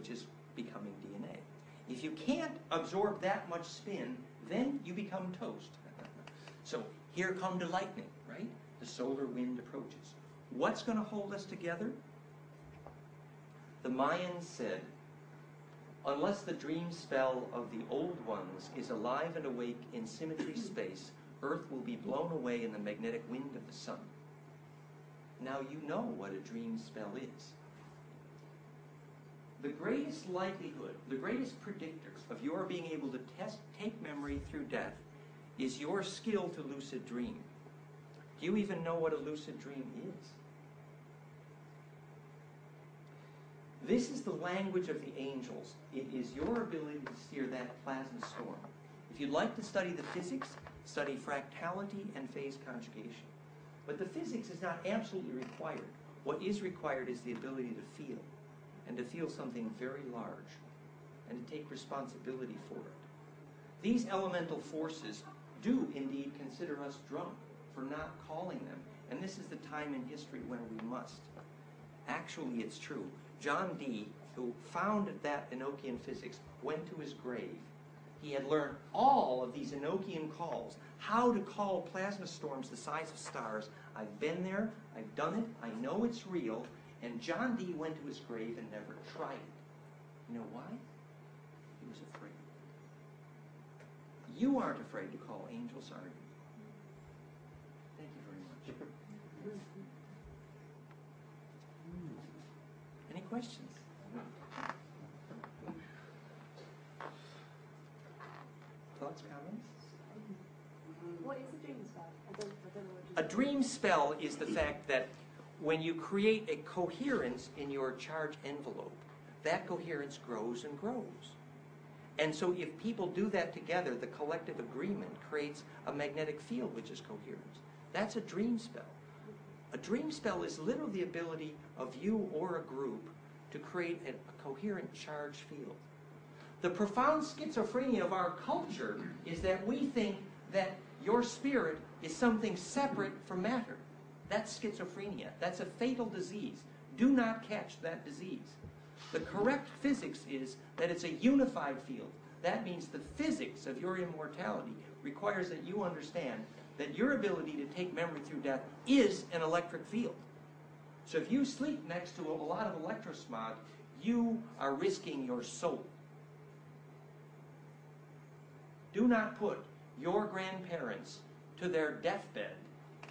which is becoming DNA. If you can't absorb that much spin, then you become toast. So here come the lightning, right? The solar wind approaches. What's going to hold us together? The Mayans said, unless the dream spell of the old ones is alive and awake in symmetry space, Earth will be blown away in the magnetic wind of the sun. Now you know what a dream spell is. The greatest likelihood, the greatest predictor of your being able to take memory through death is your skill to lucid dream. Do you even know what a lucid dream is? This is the language of the angels. It is your ability to steer that plasma storm. If you'd like to study the physics, study fractality and phase conjugation. But the physics is not absolutely required. What is required is the ability to feel, and to feel something very large, and to take responsibility for it. These elemental forces do indeed consider us drunk for not calling them, and this is the time in history when we must. Actually, it's true. John Dee, who founded that Enochian physics, went to his grave. He had learned all of these Enochian calls, how to call plasma storms the size of stars. I've been there, I've done it, I know it's real, and John Dee went to his grave and never tried it. You know why? He was afraid. You aren't afraid to call angels, are you? Thank you very much. Any questions? Thoughts, comments? What is a dream spell? I don't know what A dream spell is the fact that when you create a coherence in your charge envelope, that coherence grows and grows. And so if people do that together, the collective agreement creates a magnetic field which is coherence. That's a dream spell. A dream spell is literally the ability of you or a group to create a coherent charge field. The profound schizophrenia of our culture is that we think that your spirit is something separate from matter. That's schizophrenia. That's a fatal disease. Do not catch that disease. The correct physics is that it's a unified field. That means the physics of your immortality requires that you understand that your ability to take memory through death is an electric field. So if you sleep next to a lot of electrosmog, you are risking your soul. Do not put your grandparents to their deathbed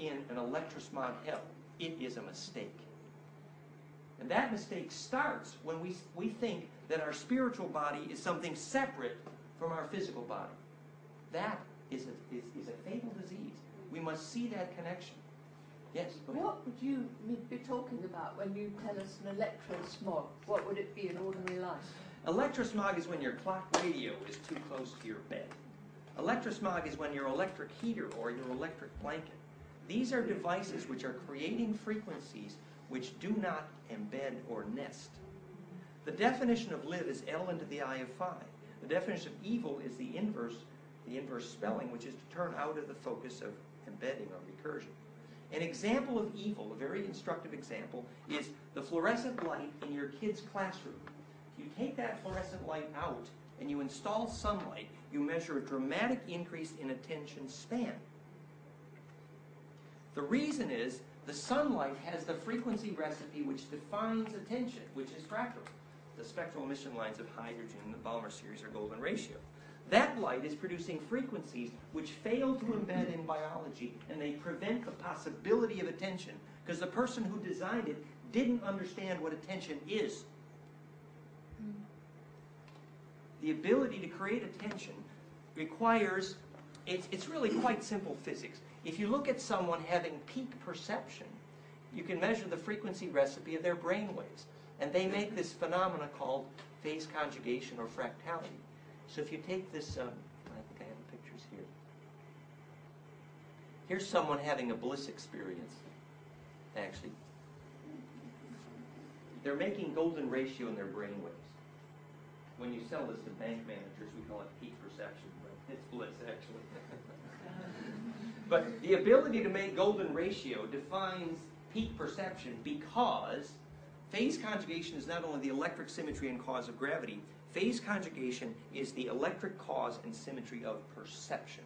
in an electrosmog hell. It is a mistake. And that mistake starts when we think that our spiritual body is something separate from our physical body. That is a fatal disease. We must see that connection. Yes, go ahead. What would you be talking about when you tell us an electrosmog? What would it be in ordinary life? Electrosmog is when your clock radio is too close to your bed. Electrosmog is when your electric heater or your electric blanket. These are devices which are creating frequencies which do not embed or nest. The definition of live is L into the I of phi. The definition of evil is the inverse spelling, which is to turn out of the focus of embedding or recursion. An example of evil, a very instructive example, is the fluorescent light in your kid's classroom. If you take that fluorescent light out and you install sunlight, you measure a dramatic increase in attention span. The reason is the sunlight has the frequency recipe which defines attention, which is fractal. The spectral emission lines of hydrogen in the Balmer series are golden ratio. That light is producing frequencies which fail to embed in biology, and they prevent the possibility of attention because the person who designed it didn't understand what attention is. The ability to create attention requires, it's really quite simple physics. If you look at someone having peak perception, you can measure the frequency recipe of their brain waves, and they make this phenomena called phase conjugation or fractality. So if you take this, I think I have the pictures here. Here's someone having a bliss experience, actually. They're making golden ratio in their brain waves. When you sell this to bank managers, we call it peak perception, but it's bliss, actually. But the ability to make golden ratio defines peak perception because Phase conjugation is not only the electric symmetry and cause of gravity, phase conjugation is the electric cause and symmetry of perception.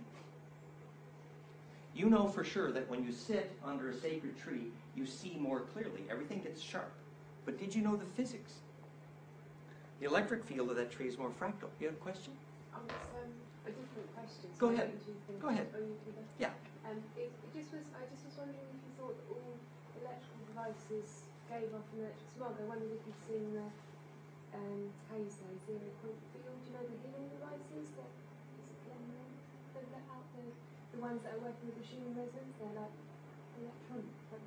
You know for sure that when you sit under a sacred tree, you see more clearly. Everything gets sharp. But did you know the physics? The electric field of that tree is more fractal. You have a question? It's a different question. Go ahead. Go ahead. Yeah. I just was wondering if you thought that all electrical devices gave off an electric smog. I wondered if you'd seen the, how you say, zero-point field. Do you know the healing devices that let out the ones that are working with the Schumann resonance? They're like electron, but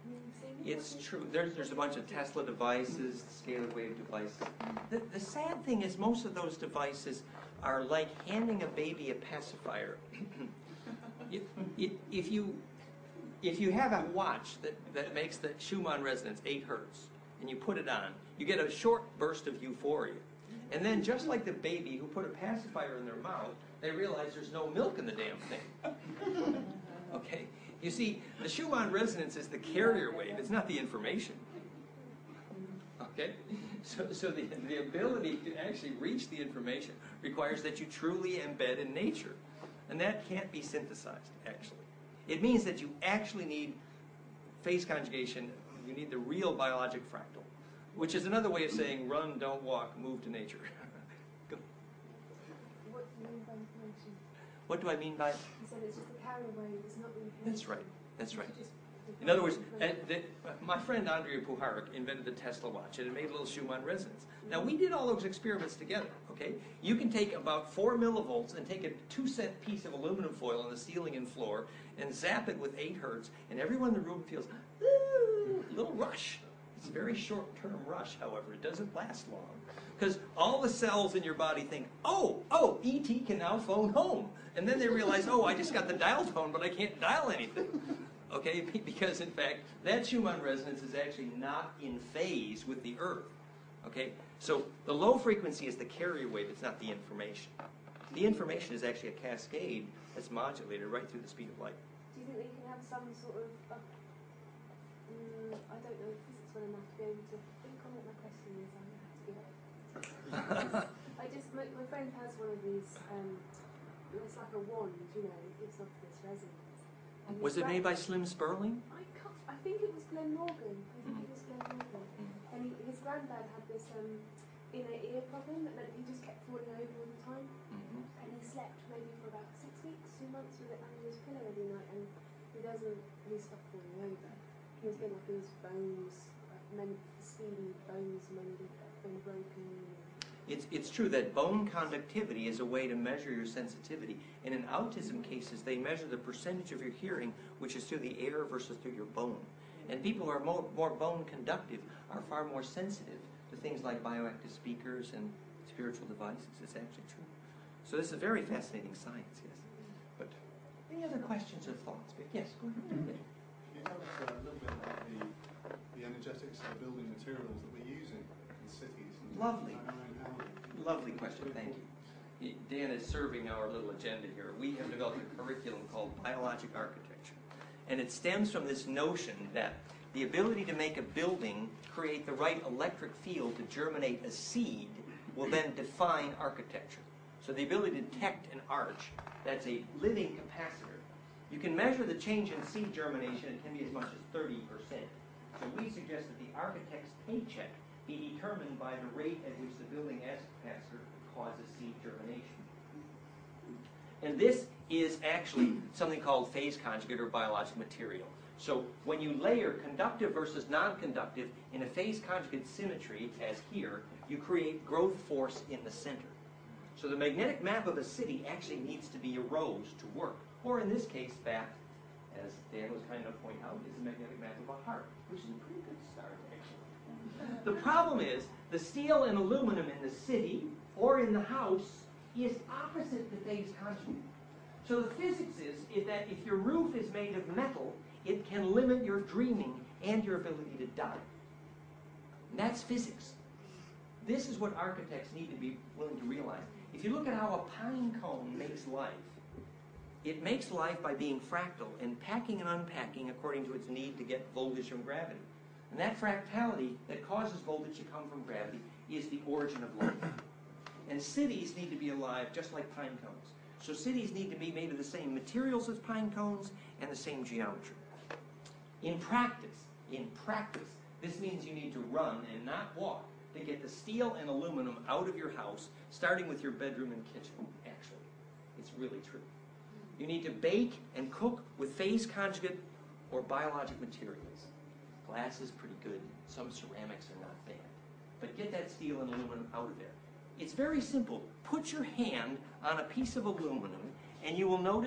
you've seen them? It's true. There's a bunch of Tesla devices, scalar wave devices. The sad thing is most of those devices are like handing a baby a pacifier. If you have a watch that makes the Schumann resonance 8 hertz, and you put it on, you get a short burst of euphoria. And then just like the baby who put a pacifier in their mouth, they realize there's no milk in the damn thing. Okay? You see, the Schumann resonance is the carrier wave, it's not the information. Okay? So the ability to actually reach the information requires that you truly embed in nature. And that can't be synthesized, actually. It means that you actually need phase conjugation, you need the real biologic fractal, which is another way of saying run, don't walk, move to nature. Go. What do you mean by information? What do I mean by it? You said it's just a carrier wave, it's not the information. That's right, that's right. In other words, my friend Andrea Puharich invented the Tesla watch, and it made a little Schumann resonance. Now, we did all those experiments together, okay? You can take about 4 millivolts and take a 2-cent piece of aluminum foil on the ceiling and floor and zap it with 8 hertz, and everyone in the room feels a little rush. It's a very short-term rush, however. It doesn't last long. Because all the cells in your body think, oh, E.T. can now phone home. And then they realize, oh, I just got the dial tone, but I can't dial anything. Okay, because in fact, that Schumann resonance is actually not in phase with the Earth. Okay, so the low frequency is the carrier wave, it's not the information. The information is actually a cascade that's modulated right through the speed of light. Do you think they can have some sort of, I don't know physics well enough to be able to think on what my question is, I'm going to have to give up. My friend has one of these, it's like a wand, you know, it gives off this resonance. Was it made by Slim Sperling? I think it was Glenn Morgan. And his granddad had this inner ear problem that meant he just kept falling over all the time. And he slept maybe for about 6 weeks, 2 months with it under his pillow every night, and he doesn't really stop falling over. He was getting like his bones, speedy bones mended, been broken. It's true that bone conductivity is a way to measure your sensitivity. And in autism cases, they measure the percentage of your hearing, which is through the air versus through your bone. And people who are more bone conductive are far more sensitive to things like bioactive speakers and spiritual devices. It's actually true. So this is a very fascinating science, yes. But any other questions or thoughts? Yes, go ahead. Can you tell us a little bit about the energetics of the building materials that we're using in cities? And Lovely. Lovely question, thank you. Dan is serving our little agenda here. We have developed a curriculum called Biologic Architecture. And it stems from this notion that the ability to make a building create the right electric field to germinate a seed will then define architecture. So the ability to detect an arch, that's a living capacitor. You can measure the change in seed germination, it can be as much as 30%. So we suggest that the architect's paycheck be determined by the rate at which the building as a capacitor causes seed germination. And this is actually something called phase conjugate or biological material. So when you layer conductive versus non-conductive in a phase conjugate symmetry, as here, you create growth force in the center. So the magnetic map of a city actually needs to be a rose to work. Or in this case, that, as Dan was kind enough to point out, is the magnetic map of a heart, which is a pretty good start, actually. The problem is, the steel and aluminum in the city or in the house is opposite to phase conjugate. So the physics is that if your roof is made of metal, it can limit your dreaming and your ability to die. And that's physics. This is what architects need to be willing to realize. If you look at how a pine cone makes life, it makes life by being fractal and packing and unpacking according to its need to get voltage from gravity. And that fractality that causes voltage to come from gravity is the origin of life. And cities need to be alive just like pine cones. So cities need to be made of the same materials as pine cones and the same geometry. In practice, this means you need to run and not walk to get the steel and aluminum out of your house, starting with your bedroom and kitchen, actually. It's really true. You need to bake and cook with phase conjugate or biologic materials. Glass is pretty good. Some ceramics are not bad. But get that steel and aluminum out of there. It's very simple. Put your hand on a piece of aluminum and you will notice